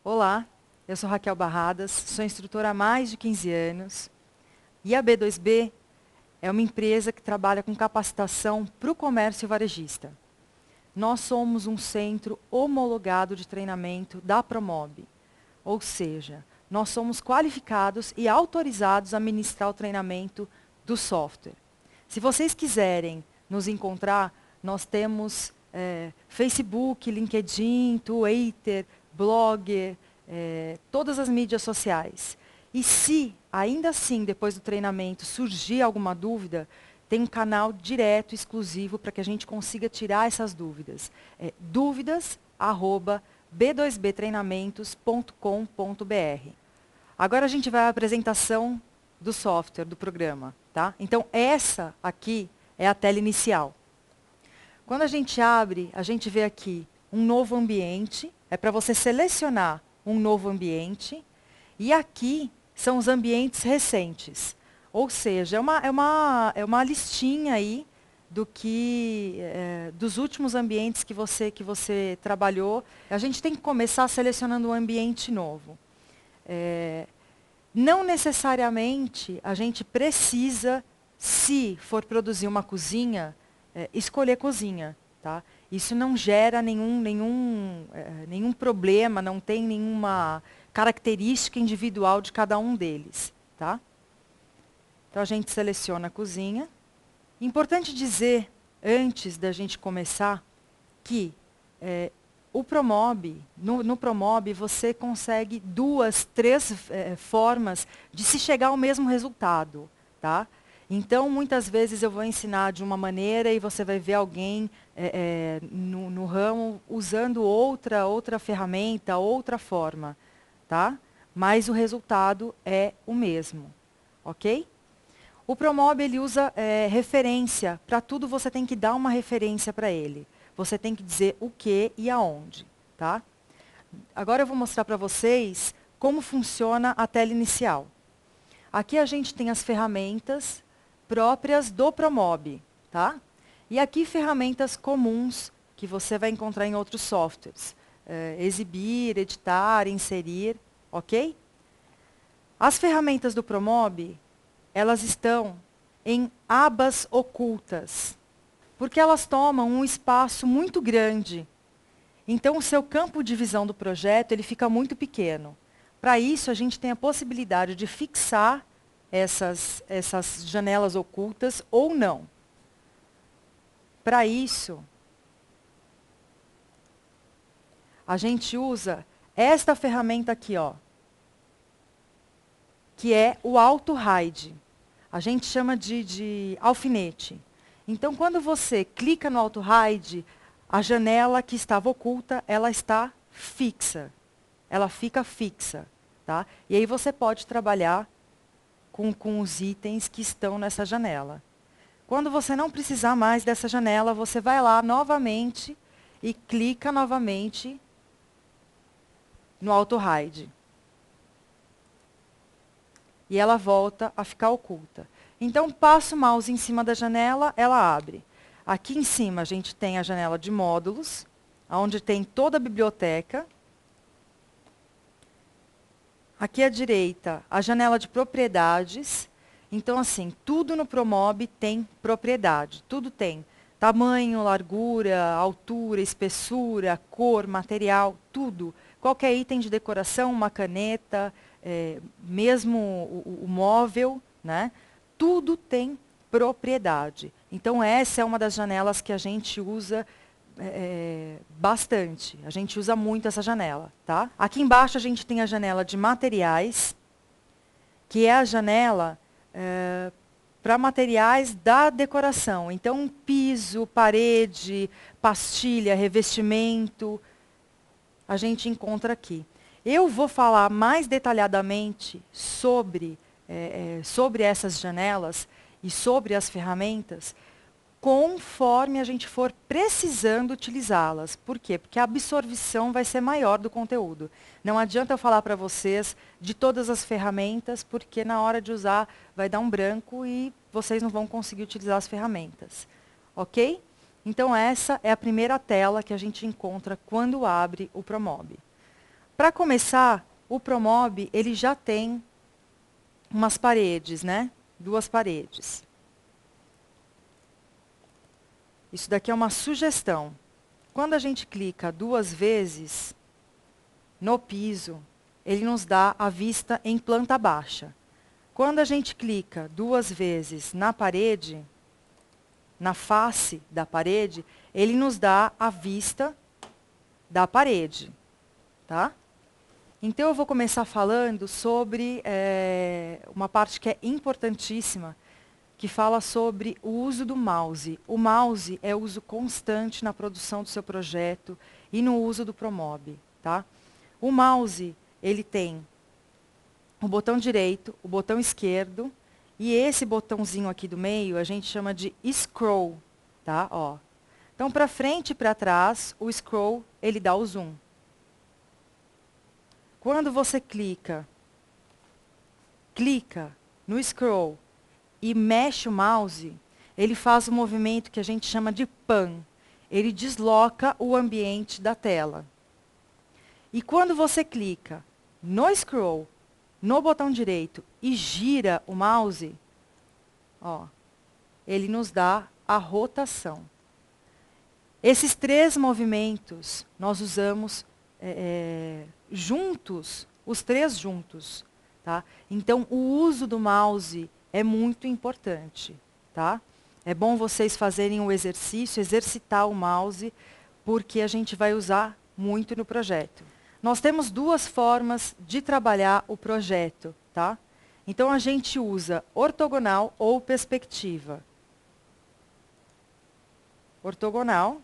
Olá, eu sou Raquel Barradas, sou instrutora há mais de 15 anos e a B2B é uma empresa que trabalha com capacitação para o comércio varejista. Nós somos um centro homologado de treinamento da Promob, ou seja, nós somos qualificados e autorizados a ministrar o treinamento do software. Se vocês quiserem nos encontrar, nós temos Facebook, LinkedIn, Twitter, Blogger, todas as mídias sociais. E se, ainda assim, depois do treinamento, surgir alguma dúvida, tem um canal direto, exclusivo, para que a gente consiga tirar essas dúvidas. dúvidas@b2btreinamentos.com.br. Agora a gente vai à apresentação do software, do programa. Tá? Então, essa aqui é a tela inicial. Quando a gente abre, a gente vê aqui um novo ambiente. É para você selecionar um novo ambiente. E aqui são os ambientes recentes. Ou seja, é uma listinha aí dos últimos ambientes que você trabalhou. A gente tem que começar selecionando um ambiente novo. Não necessariamente a gente precisa, se for produzir uma cozinha, escolher cozinha. Tá? Isso não gera nenhum problema, não tem nenhuma característica individual de cada um deles. Tá? Então, a gente seleciona a cozinha. Importante dizer, antes da gente começar, que o Promob, no Promob, você consegue 2, 3 formas de se chegar ao mesmo resultado. Tá? Então, muitas vezes eu vou ensinar de uma maneira e você vai ver alguém no ramo usando outra ferramenta, outra forma. Tá? Mas o resultado é o mesmo. Ok? O Promob ele usa referência. Para tudo você tem que dar uma referência para ele. Você tem que dizer o que e aonde. Tá? Agora eu vou mostrar para vocês como funciona a tela inicial. Aqui a gente tem as ferramentas próprias do Promob. Tá? E aqui ferramentas comuns que você vai encontrar em outros softwares. Exibir, editar, inserir. Ok? As ferramentas do Promob, elas estão em abas ocultas, porque elas tomam um espaço muito grande. Então, o seu campo de visão do projeto ele fica muito pequeno. Para isso, a gente tem a possibilidade de fixar essas janelas ocultas ou não. Para isso, a gente usa esta ferramenta aqui, ó, que é o Auto-Hide. A gente chama de alfinete. Então, quando você clica no Auto-Hide, a janela que estava oculta, ela está fixa. Ela fica fixa. Tá? E aí você pode trabalhar com os itens que estão nessa janela. Quando você não precisar mais dessa janela, você vai lá novamente e clica novamente no Auto-Hide. E ela volta a ficar oculta. Então, passo o mouse em cima da janela, ela abre. Aqui em cima, a gente tem a janela de módulos, onde tem toda a biblioteca. Aqui à direita, a janela de propriedades. Então, assim, tudo no Promob tem propriedade. Tudo tem tamanho, largura, altura, espessura, cor, material, tudo. Qualquer item de decoração, uma caneta, mesmo o móvel, né? Tudo tem propriedade. Então, essa é uma das janelas que a gente usa bastante. A gente usa muito essa janela. Tá? Aqui embaixo, a gente tem a janela de materiais, que é a janela para materiais da decoração. Então, piso, parede, pastilha, revestimento, a gente encontra aqui. Eu vou falar mais detalhadamente sobre essas janelas e sobre as ferramentas conforme a gente for precisando utilizá-las. Por quê? Porque a absorção vai ser maior do conteúdo. Não adianta eu falar para vocês de todas as ferramentas, porque na hora de usar vai dar um branco e vocês não vão conseguir utilizar as ferramentas. Ok? Então, essa é a primeira tela que a gente encontra quando abre o Promob. Para começar, o Promob, ele já tem umas paredes, né? 2 paredes. Isso daqui é uma sugestão. Quando a gente clica 2 vezes no piso, ele nos dá a vista em planta baixa. Quando a gente clica 2 vezes na parede, na face da parede, ele nos dá a vista da parede, tá? Então, eu vou começar falando sobre uma parte que é importantíssima, que fala sobre o uso do mouse. O mouse é uso constante na produção do seu projeto e no uso do Promob, tá? O mouse, ele tem o botão direito, o botão esquerdo, e esse botãozinho aqui do meio a gente chama de scroll, tá? Ó. Então, para frente e para trás, o scroll, ele dá o zoom. Quando você clica no scroll e mexe o mouse, ele faz um movimento que a gente chama de pan. Ele desloca o ambiente da tela. E quando você clica no scroll, no botão direito e gira o mouse, ó, ele nos dá a rotação. Esses 3 movimentos nós usamos juntos, os 3 juntos, tá? Então, o uso do mouse é muito importante, tá? É bom vocês fazerem o exercício, exercitar o mouse, porque a gente vai usar muito no projeto. Nós temos 2 formas de trabalhar o projeto, tá? Então, a gente usa ortogonal ou perspectiva. Ortogonal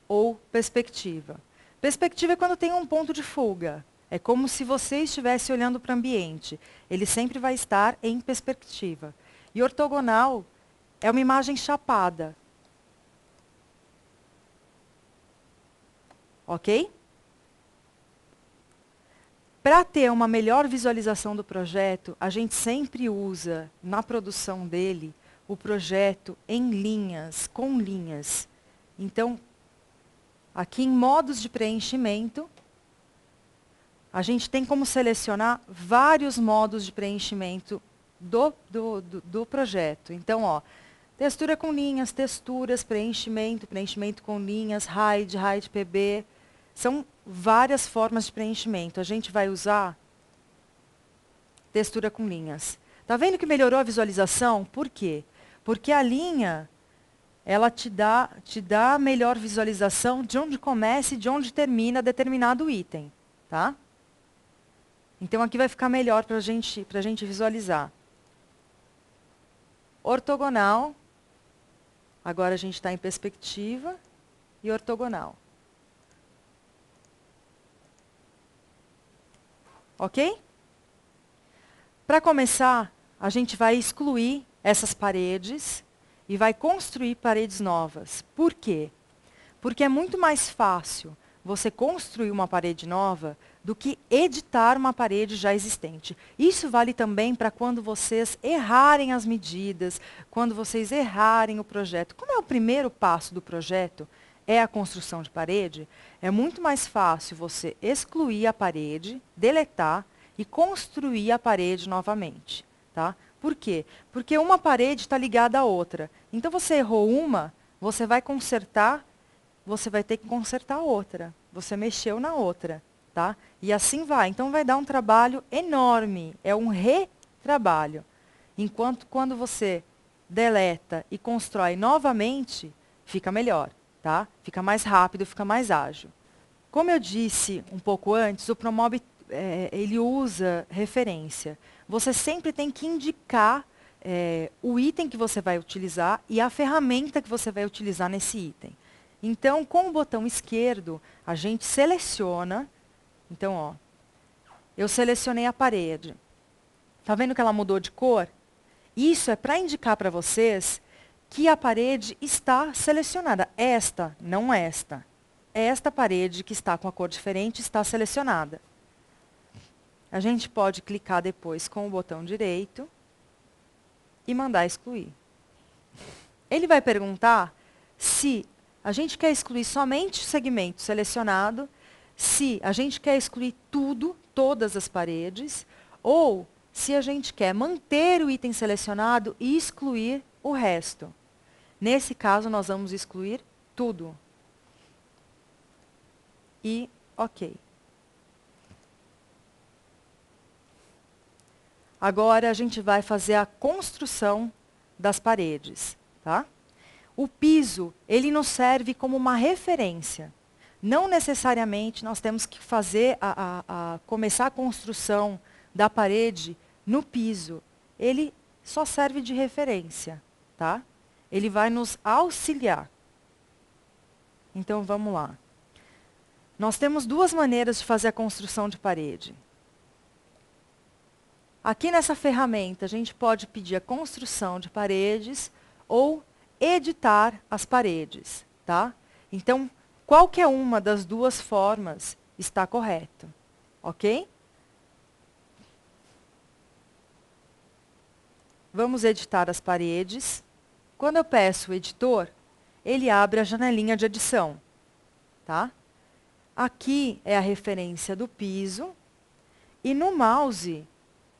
ou perspectiva. Perspectiva é quando tem um ponto de fuga. É como se você estivesse olhando para o ambiente. Ele sempre vai estar em perspectiva. E ortogonal é uma imagem chapada. Ok? Para ter uma melhor visualização do projeto, a gente sempre usa, na produção dele, o projeto em linhas, com linhas. Então, aqui em modos de preenchimento, a gente tem como selecionar vários modos de preenchimento do projeto. Então, ó, textura com linhas, texturas, preenchimento, preenchimento com linhas, hide PB. São várias formas de preenchimento. A gente vai usar textura com linhas. Tá vendo que melhorou a visualização? Por quê? Porque a linha, ela te dá melhor visualização de onde começa e de onde termina determinado item, tá? Então, aqui vai ficar melhor para a gente visualizar. Ortogonal. Agora a gente está em perspectiva e ortogonal. Ok? Para começar, a gente vai excluir essas paredes e vai construir paredes novas. Por quê? Porque é muito mais fácil você construir uma parede nova do que editar uma parede já existente. Isso vale também para quando vocês errarem as medidas, quando vocês errarem o projeto. Como é o primeiro passo do projeto, é a construção de parede, é muito mais fácil você excluir a parede, deletar e construir a parede novamente. Tá? Por quê? Porque uma parede está ligada à outra. Então, você errou uma, você vai consertar, você vai ter que consertar a outra. Você mexeu na outra. Tá? E assim vai. Então, vai dar um trabalho enorme. É um retrabalho. Enquanto quando você deleta e constrói novamente, fica melhor. Tá? Fica mais rápido, fica mais ágil. Como eu disse um pouco antes, o Promob ele usa referência. Você sempre tem que indicar o item que você vai utilizar e a ferramenta que você vai utilizar nesse item. Então, com o botão esquerdo, a gente seleciona. Então, ó, eu selecionei a parede. Está vendo que ela mudou de cor? Isso é para indicar para vocês que a parede está selecionada. Esta, não esta. Esta parede que está com a cor diferente está selecionada. A gente pode clicar depois com o botão direito e mandar excluir. Ele vai perguntar se a gente quer excluir somente o segmento selecionado, se a gente quer excluir tudo, todas as paredes, ou se a gente quer manter o item selecionado e excluir o resto. Nesse caso, nós vamos excluir tudo. E OK. Agora, a gente vai fazer a construção das paredes, tá? O piso, ele nos serve como uma referência. Não necessariamente nós temos que fazer começar a construção da parede no piso. Ele só serve de referência, tá? Ele vai nos auxiliar. Então, vamos lá. Nós temos duas maneiras de fazer a construção de parede. Aqui nessa ferramenta, a gente pode pedir a construção de paredes ou editar as paredes, tá? Então, qualquer uma das duas formas está correto, ok? Vamos editar as paredes. Quando eu peço o editor, ele abre a janelinha de edição, tá? Aqui é a referência do piso e no mouse,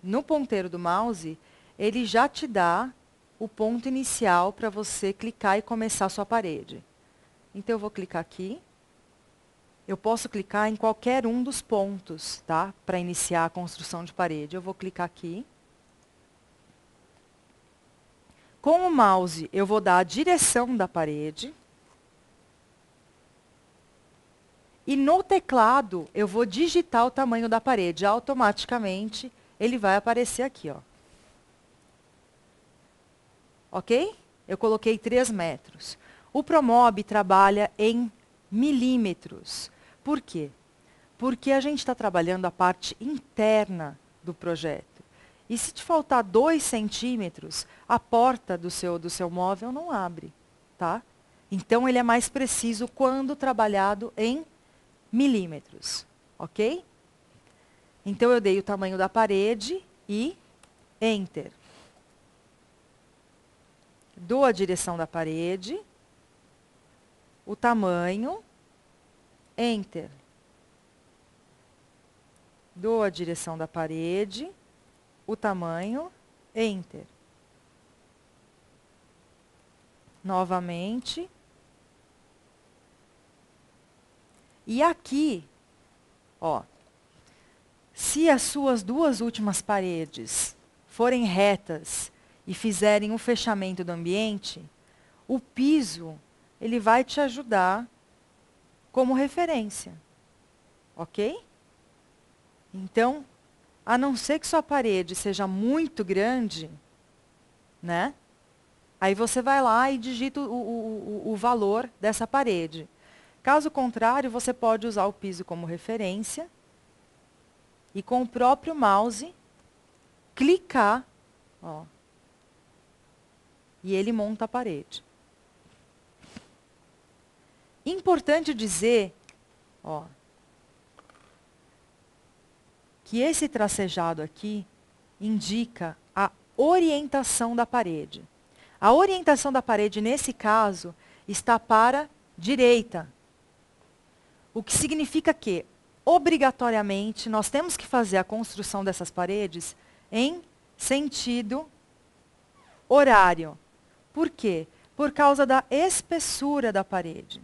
no ponteiro do mouse, ele já te dá o ponto inicial para você clicar e começar a sua parede. Então, eu vou clicar aqui. Eu posso clicar em qualquer um dos pontos, tá? Para iniciar a construção de parede. Eu vou clicar aqui. Com o mouse, eu vou dar a direção da parede. E no teclado, eu vou digitar o tamanho da parede. Automaticamente, ele vai aparecer aqui, ó. Ok? Eu coloquei 3 metros. O Promob trabalha em milímetros. Por quê? Porque a gente está trabalhando a parte interna do projeto. E se te faltar 2 centímetros, a porta do seu móvel não abre, tá? Então, ele é mais preciso quando trabalhado em milímetros, ok? Então, eu dei o tamanho da parede e Enter. Dou a direção da parede, o tamanho, Enter. Dou a direção da parede, o tamanho, Enter. Novamente. E aqui, ó, se as suas 2 últimas paredes forem retas e fizerem um fechamento do ambiente, o piso, ele vai te ajudar como referência, ok? Então, a não ser que sua parede seja muito grande, né? Aí você vai lá e digita o valor dessa parede. Caso contrário, você pode usar o piso como referência e com o próprio mouse clicar, ó, e ele monta a parede. Importante dizer, ó, que esse tracejado aqui indica a orientação da parede. A orientação da parede, nesse caso, está para direita. O que significa que, obrigatoriamente, nós temos que fazer a construção dessas paredes em sentido horário. Por quê? Por causa da espessura da parede.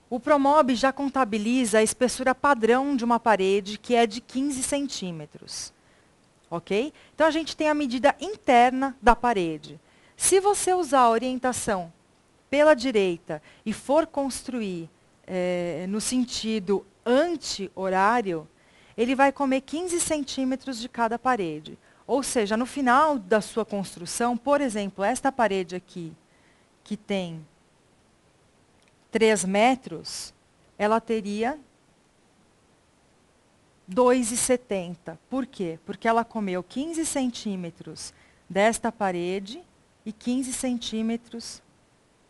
O Promob já contabiliza a espessura padrão de uma parede, que é de 15 centímetros. Ok? Então, a gente tem a medida interna da parede. Se você usar a orientação pela direita e for construir no sentido anti-horário, ele vai comer 15 centímetros de cada parede. Ou seja, no final da sua construção, por exemplo, esta parede aqui, que tem 3 metros, ela teria 2,70. Por quê? Porque ela comeu 15 centímetros desta parede e 15 centímetros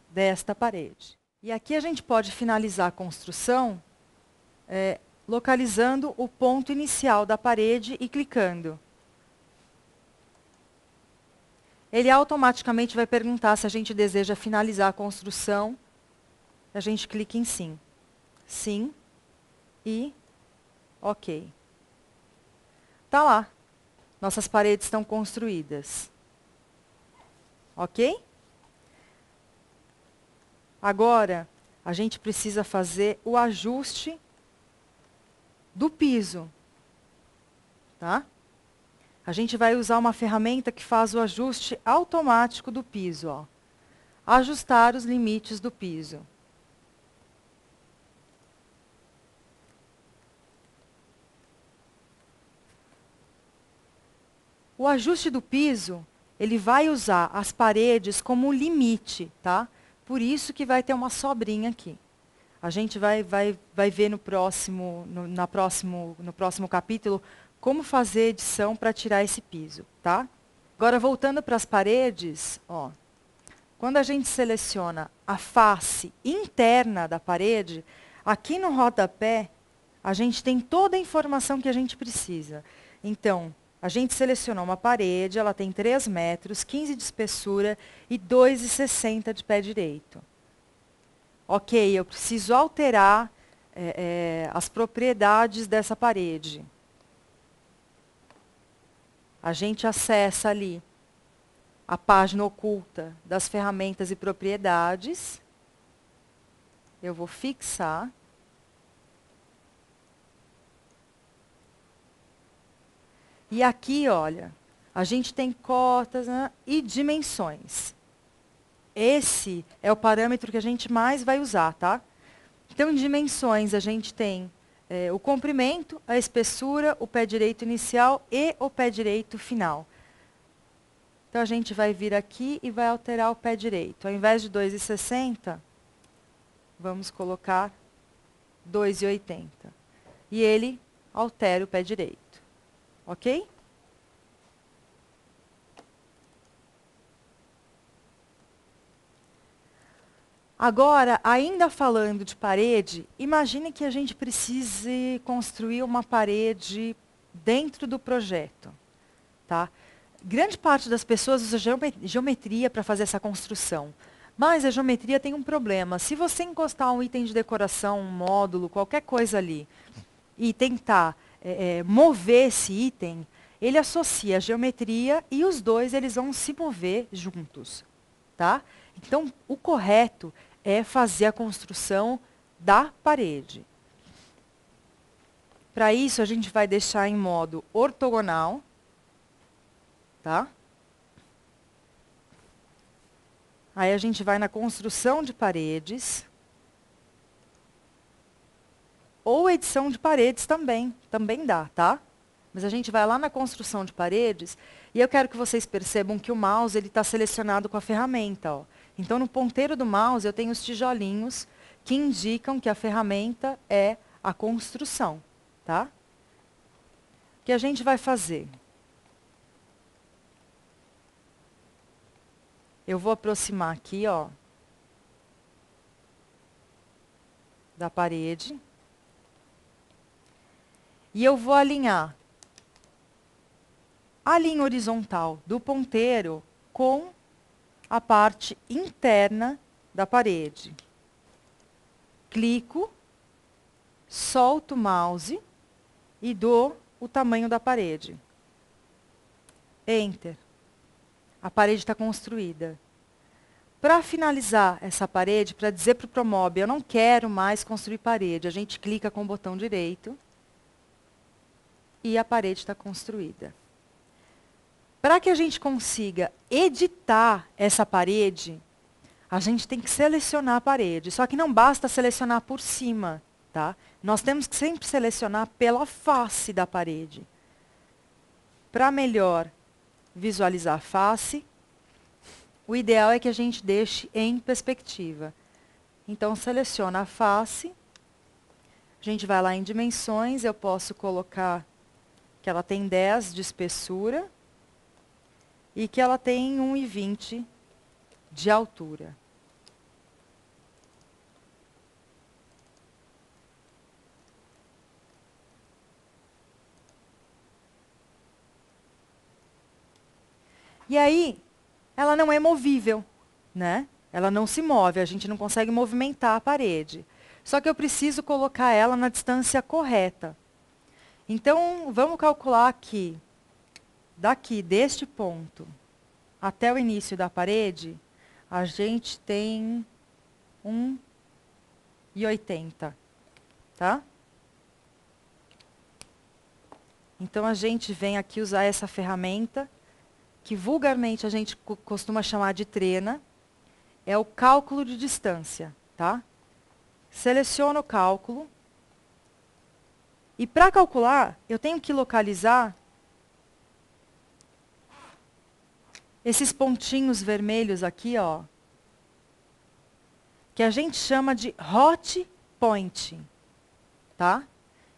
desta parede. E aqui a gente pode finalizar a construção localizando o ponto inicial da parede e clicando. Ele automaticamente vai perguntar se a gente deseja finalizar a construção. A gente clica em sim. sim e ok. Tá lá. Nossas paredes estão construídas. Ok? Agora, a gente precisa fazer o ajuste do piso. Tá? A gente vai usar uma ferramenta que faz o ajuste automático do piso. Ó. Ajustar os limites do piso. O ajuste do piso, ele vai usar as paredes como limite, tá? Por isso que vai ter uma sobrinha aqui. A gente vai ver no próximo capítulo como fazer edição para tirar esse piso, tá? Agora, voltando para as paredes, ó, quando a gente seleciona a face interna da parede, aqui no rodapé, a gente tem toda a informação que a gente precisa. Então, a gente selecionou uma parede, ela tem 3 metros, 15 de espessura e 2,60 de pé direito. Ok, eu preciso alterar as propriedades dessa parede. A gente acessa ali a página oculta das ferramentas e propriedades. Eu vou fixar. E aqui, olha, a gente tem cotas, né, e dimensões. Esse é o parâmetro que a gente mais vai usar, tá? Então, em dimensões, a gente tem o comprimento, a espessura, o pé direito inicial e o pé direito final. Então, a gente vai vir aqui e vai alterar o pé direito. Ao invés de 2,60, vamos colocar 2,80. E ele altera o pé direito. Ok? Agora, ainda falando de parede, imagine que a gente precise construir uma parede dentro do projeto. Tá? Grande parte das pessoas usa geometria para fazer essa construção. Mas a geometria tem um problema. Se você encostar um item de decoração, um módulo, qualquer coisa ali, e tentar mover esse item, ele associa a geometria e os dois eles vão se mover juntos. Tá? Então, o correto é fazer a construção da parede. Para isso, a gente vai deixar em modo ortogonal. Tá? Aí a gente vai na construção de paredes. Ou edição de paredes também dá, tá? Mas a gente vai lá na construção de paredes e eu quero que vocês percebam que o mouse está selecionado com a ferramenta. Ó. Então, no ponteiro do mouse, eu tenho os tijolinhos que indicam que a ferramenta é a construção. Tá? O que a gente vai fazer? Eu vou aproximar aqui, ó, da parede. E eu vou alinhar a linha horizontal do ponteiro com a parte interna da parede. Clico, solto o mouse e dou o tamanho da parede. Enter. A parede está construída. Para finalizar essa parede, para dizer para o Promob, eu não quero mais construir parede, a gente clica com o botão direito e a parede está construída. Para que a gente consiga editar essa parede, a gente tem que selecionar a parede. Só que não basta selecionar por cima, tá? Nós temos que sempre selecionar pela face da parede. Para melhor visualizar a face, o ideal é que a gente deixe em perspectiva. Então, seleciona a face. A gente vai lá em dimensões, eu posso colocar que ela tem 10 de espessura e que ela tem 1,20 de altura. E aí, ela não é movível, né? Ela não se move, a gente não consegue movimentar a parede. Só que eu preciso colocar ela na distância correta. Então, vamos calcular aqui, daqui, deste ponto, até o início da parede, a gente tem 1,80, tá? Então, a gente vem aqui usar essa ferramenta, que vulgarmente a gente costuma chamar de trena, é o cálculo de distância, tá? Seleciono o cálculo. E para calcular, eu tenho que localizar esses pontinhos vermelhos aqui, ó, que a gente chama de hot point, tá?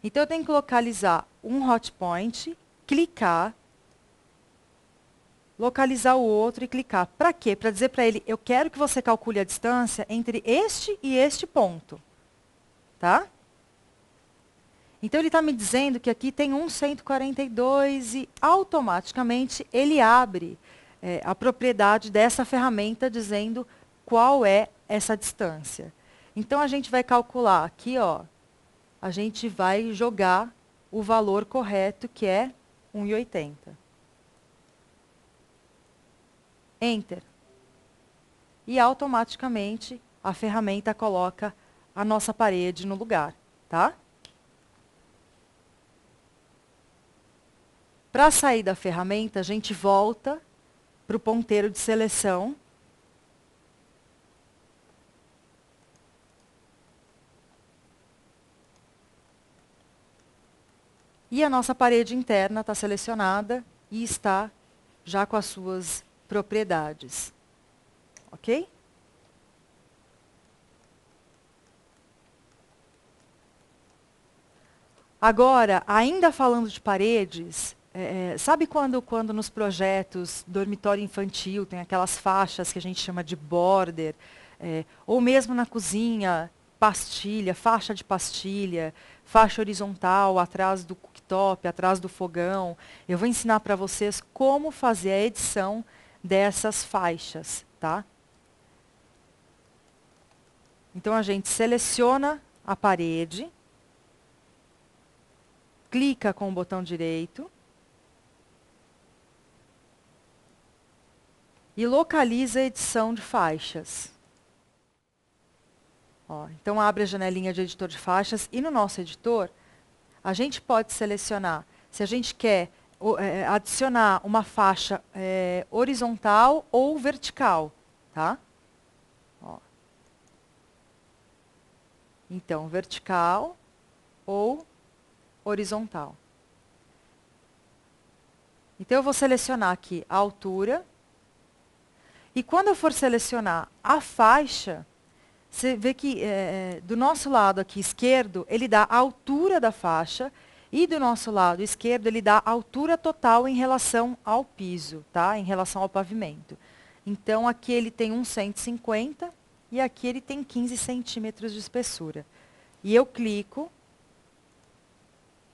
Então, eu tenho que localizar um hot point, clicar, localizar o outro e clicar. Para quê? Para dizer para ele, eu quero que você calcule a distância entre este e este ponto, tá? Então, ele está me dizendo que aqui tem 1,142 e automaticamente ele abre a propriedade dessa ferramenta dizendo qual é essa distância. Então, a gente vai calcular aqui, ó, a gente vai jogar o valor correto, que é 1,80. Enter. E automaticamente a ferramenta coloca a nossa parede no lugar, tá? Para sair da ferramenta, a gente volta para o ponteiro de seleção. E a nossa parede interna está selecionada e está já com as suas propriedades. Ok? Agora, ainda falando de paredes, sabe quando nos projetos dormitório infantil tem aquelas faixas que a gente chama de border, ou mesmo na cozinha, pastilha, faixa de pastilha, faixa horizontal atrás do cooktop, atrás do fogão. Eu vou ensinar para vocês como fazer a edição dessas faixas, tá? Então, a gente seleciona a parede, clica com o botão direito e localiza a edição de faixas. Ó, então, abre a janelinha de editor de faixas e no nosso editor, a gente pode selecionar se a gente quer adicionar uma faixa horizontal ou vertical, tá? Ó. Então, vertical ou horizontal. Então, eu vou selecionar aqui a altura. E quando eu for selecionar a faixa, você vê que do nosso lado aqui esquerdo, ele dá a altura da faixa. E do nosso lado esquerdo, ele dá a altura total em relação ao piso, tá? Em relação ao pavimento. Então, aqui ele tem 1,150 e aqui ele tem 15 centímetros de espessura. E eu clico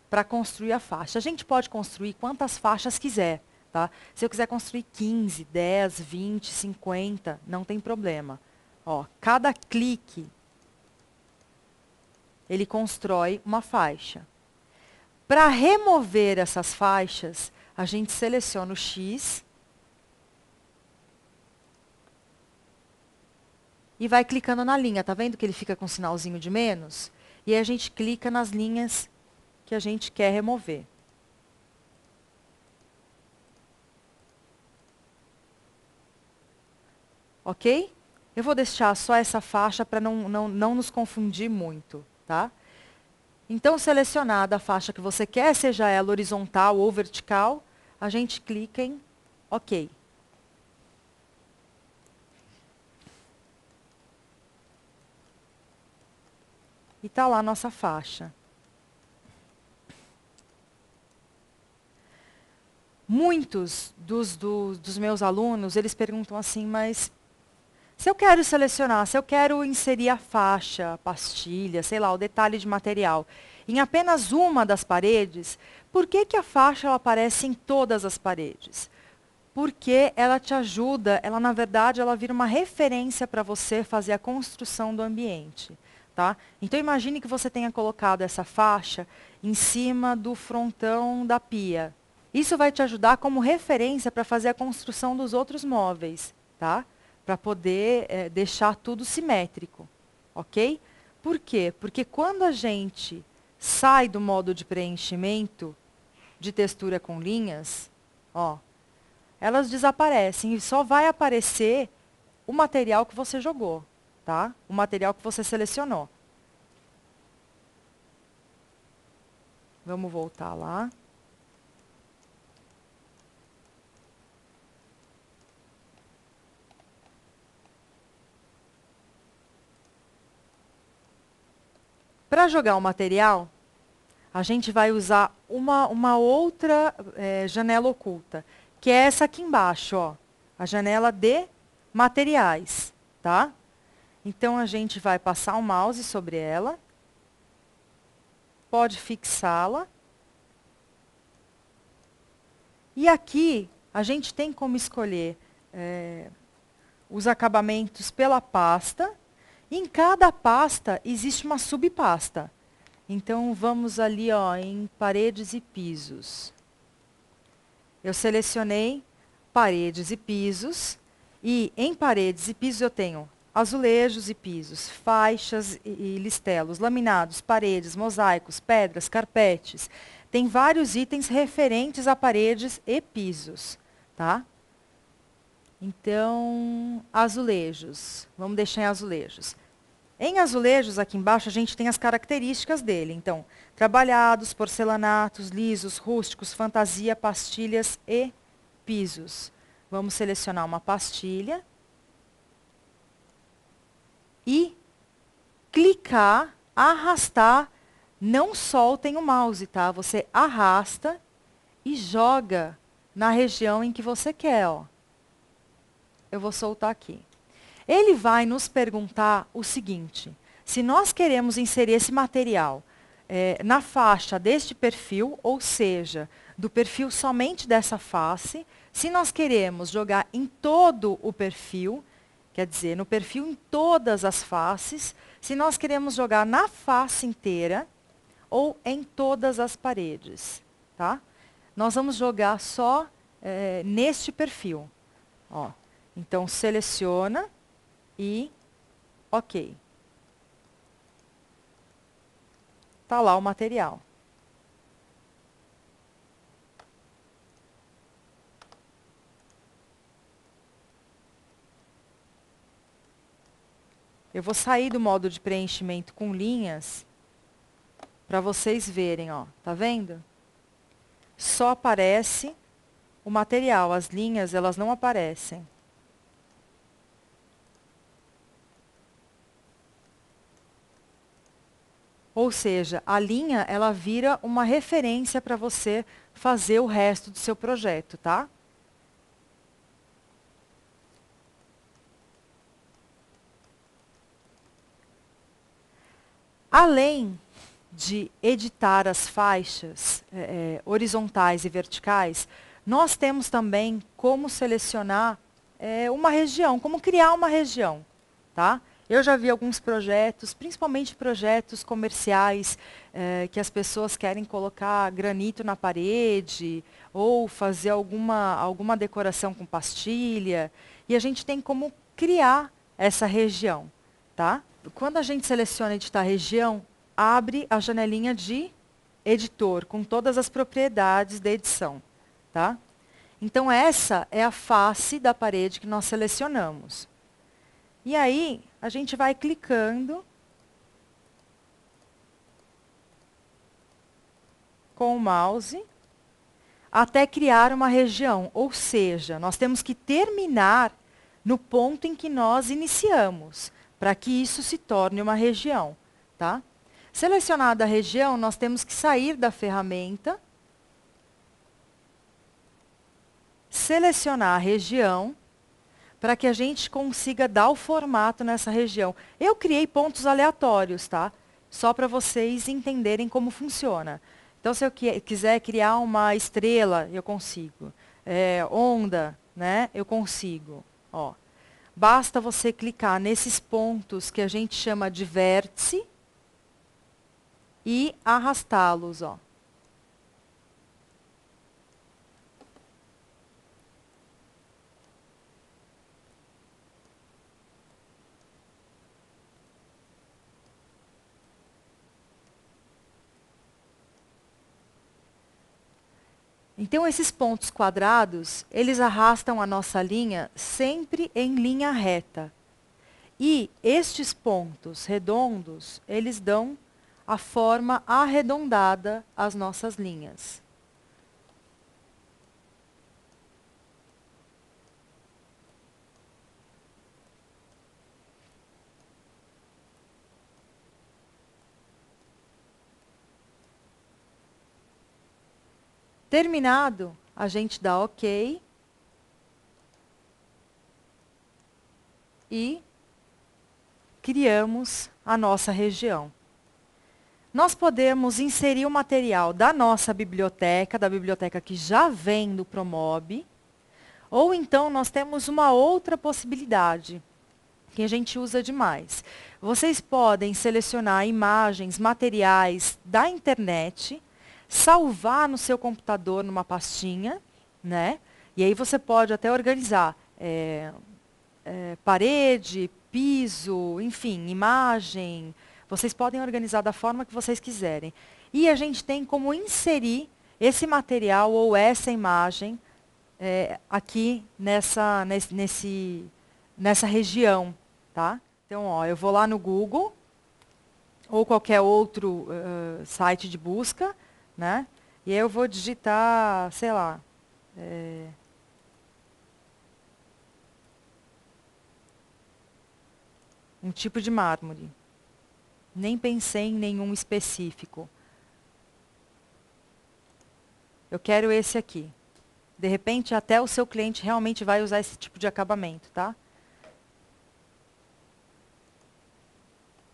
para construir a faixa. A gente pode construir quantas faixas quiser, tá? Se eu quiser construir 15, 10, 20, 50, não tem problema. Ó, cada clique, ele constrói uma faixa. Para remover essas faixas, a gente seleciona o X e vai clicando na linha. Tá vendo que ele fica com um sinalzinho de menos? E aí a gente clica nas linhas que a gente quer remover. Ok? Eu vou deixar só essa faixa para não nos confundir muito, tá? Então, selecionada a faixa que você quer, seja ela horizontal ou vertical, a gente clica em OK. E está lá a nossa faixa. Muitos dos meus alunos, eles perguntam assim, mas se eu quero selecionar, se eu quero inserir a faixa, a pastilha, sei lá, o detalhe de material, em apenas uma das paredes, por que a faixa ela aparece em todas as paredes? Porque ela te ajuda, ela na verdade, ela vira uma referência para você fazer a construção do ambiente. tá? Então, imagine que você tenha colocado essa faixa em cima do frontão da pia. Isso vai te ajudar como referência para fazer a construção dos outros móveis, tá? Para poder deixar tudo simétrico, ok? Por quê? Porque quando a gente sai do modo de preenchimento de textura com linhas, ó, elas desaparecem e só vai aparecer o material que você jogou, tá? O material que você selecionou. Vamos voltar lá. Para jogar o material, a gente vai usar uma outra janela oculta, que é essa aqui embaixo, ó, a janela de materiais, tá? Então, a gente vai passar o mouse sobre ela, pode fixá-la. E aqui, a gente tem como escolher os acabamentos pela pasta. E em cada pasta existe uma subpasta. Então, vamos ali ó, em paredes e pisos. Eu selecionei paredes e pisos. E em paredes e pisos eu tenho azulejos e pisos, faixas e listelos, laminados, paredes, mosaicos, pedras, carpetes. Tem vários itens referentes a paredes e pisos, tá? Então, azulejos. Vamos deixar em azulejos. Em azulejos, aqui embaixo, a gente tem as características dele. Então, trabalhados, porcelanatos, lisos, rústicos, fantasia, pastilhas e pisos. Vamos selecionar uma pastilha. E clicar, arrastar. Não soltem o mouse, tá? Você arrasta e joga na região em que você quer, ó. Eu vou soltar aqui. Ele vai nos perguntar o seguinte: se nós queremos inserir esse material na faixa deste perfil, ou seja, do perfil somente dessa face, se nós queremos jogar em todo o perfil, quer dizer, no perfil em todas as faces, se nós queremos jogar na face inteira ou em todas as paredes, tá? Nós vamos jogar só neste perfil, ó. Então, seleciona e OK. Está lá o material. Eu vou sair do modo de preenchimento com linhas para vocês verem, ó. Tá vendo? Só aparece o material, as linhas, elas não aparecem. Ou seja, a linha, ela vira uma referência para você fazer o resto do seu projeto, tá? Além de editar as faixas horizontais e verticais, nós temos também como selecionar uma região, como criar uma região, tá? Eu já vi alguns projetos, principalmente projetos comerciais, que as pessoas querem colocar granito na parede ou fazer alguma decoração com pastilha. E a gente tem como criar essa região, tá? Quando a gente seleciona editar região, abre a janelinha de editor, com todas as propriedades da edição, tá? Então, essa é a face da parede que nós selecionamos. E aí, a gente vai clicando com o mouse até criar uma região. Ou seja, nós temos que terminar no ponto em que nós iniciamos, para que isso se torne uma região, tá? Selecionada a região, nós temos que sair da ferramenta, selecionar a região, para que a gente consiga dar o formato nessa região. Eu criei pontos aleatórios, tá? Só para vocês entenderem como funciona. Então, se eu quiser criar uma estrela, eu consigo. Onda, né? Eu consigo. Ó. basta você clicar nesses pontos que a gente chama de vértice e arrastá-los, ó. Então, esses pontos quadrados, eles arrastam a nossa linha sempre em linha reta. E estes pontos redondos, eles dão a forma arredondada às nossas linhas. Terminado, a gente dá OK. E criamos a nossa região. Nós podemos inserir o material da nossa biblioteca, da biblioteca que já vem do Promob, ou então nós temos uma outra possibilidade, que a gente usa demais. Vocês podem selecionar imagens, materiais da internet, salvar no seu computador numa pastinha, né? E aí você pode até organizar parede, piso, enfim, imagem. Vocês podem organizar da forma que vocês quiserem. E a gente tem como inserir esse material ou essa imagem aqui nessa região, tá? Então, ó, eu vou lá no Google ou qualquer outro site de busca, né? E aí eu vou digitar, sei lá, um tipo de mármore. Nem pensei em nenhum específico. Eu quero esse aqui. De repente, até o seu cliente realmente vai usar esse tipo de acabamento, tá?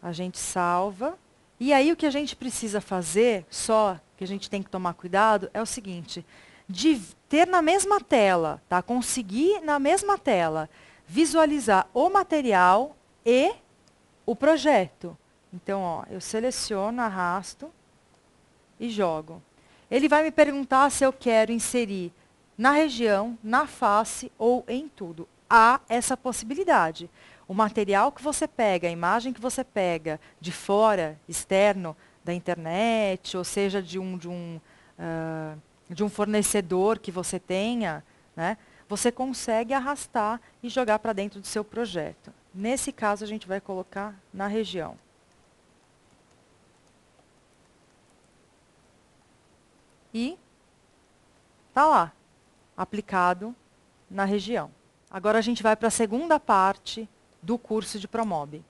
A gente salva. E aí, o que a gente precisa fazer, só que a gente tem que tomar cuidado, é o seguinte. De ter na mesma tela, tá? Conseguir na mesma tela visualizar o material e o projeto. Então, ó, eu seleciono, arrasto e jogo. Ele vai me perguntar se eu quero inserir na região, na face ou em tudo. Há essa possibilidade. O material que você pega, a imagem que você pega de fora, externo, da internet, ou seja, de um fornecedor que você tenha, né, você consegue arrastar e jogar para dentro do seu projeto. Nesse caso, a gente vai colocar na região. E está lá, aplicado na região. Agora a gente vai para a segunda parte do curso de Promob.